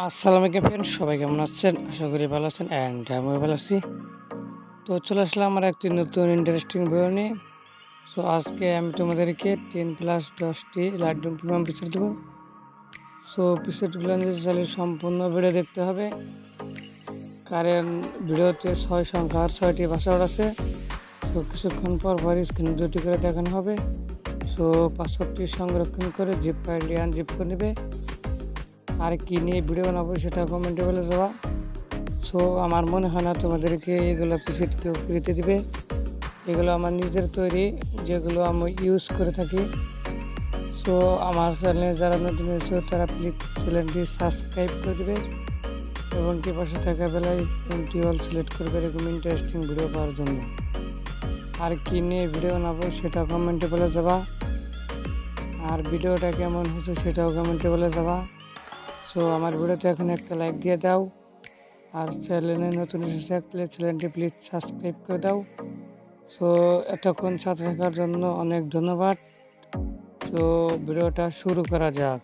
আসসালামু আলাইকুম ফ্রেন্ড, সবাই কেমন আছেন? আশা করি ভালো আছেন অ্যান্ড আমিও ভালো আছি। তো চলে আসলাম আমার একটি নতুন ইন্টারেস্টিং ভিডিও নিয়ে। সো আজকে আমি তোমাদেরকে 10+10টি লাইটরুম প্রিমিয়াম পিকচার দেবো। সো পিকচারগুলো নিতে চাইলে সম্পূর্ণ ভিডিও দেখতে হবে, কারণ ভিডিওতে 6 সংখ্যার 6টি পাসওয়ার্ড আছে। সো কিছুক্ষণ পর স্ক্রিনে 2টি করে দেখানো হবে। সো পাসওয়ার্ডটি সংরক্ষণ করে জিপ ফাইলটি আনজিপ করে নেবে। আর কি নিয়ে ভিডিও বানাবো সেটা কমেন্টে বলে যাওয়া। সো আমার মনে হয় না তোমাদেরকে এগুলো পিসিট কেউ ফ্রিতে দিবে। এগুলো আমার নিজের তৈরি, যেগুলো আমি ইউজ করে থাকি। সো আমার চ্যানেলে যারা নতুন হয়েছে তারা প্লিজ চ্যানেলটি সাবস্ক্রাইব করে দেবে এবং কি পাশে থাকা বেলায় আইকনটি অল সিলেক্ট করবে এরকম ইন্টারেস্টিং ভিডিও পাওয়ার জন্য। আর কি নিয়ে ভিডিও বানাবো সেটা কমেন্টে বলে যাবা, আর ভিডিওটা কেমন হচ্ছে সেটাও কমেন্টে বলে যাবা। সো আমার ভিডিওতে এখন একটা লাইক দিয়ে দাও, আর চ্যানেলে নতুন এসে থাকলে চ্যানেলটি প্লিজ সাবস্ক্রাইব করে দাও। সো এতক্ষণ সাথে থাকার জন্য অনেক ধন্যবাদ। তো ভিডিওটা শুরু করা যাক।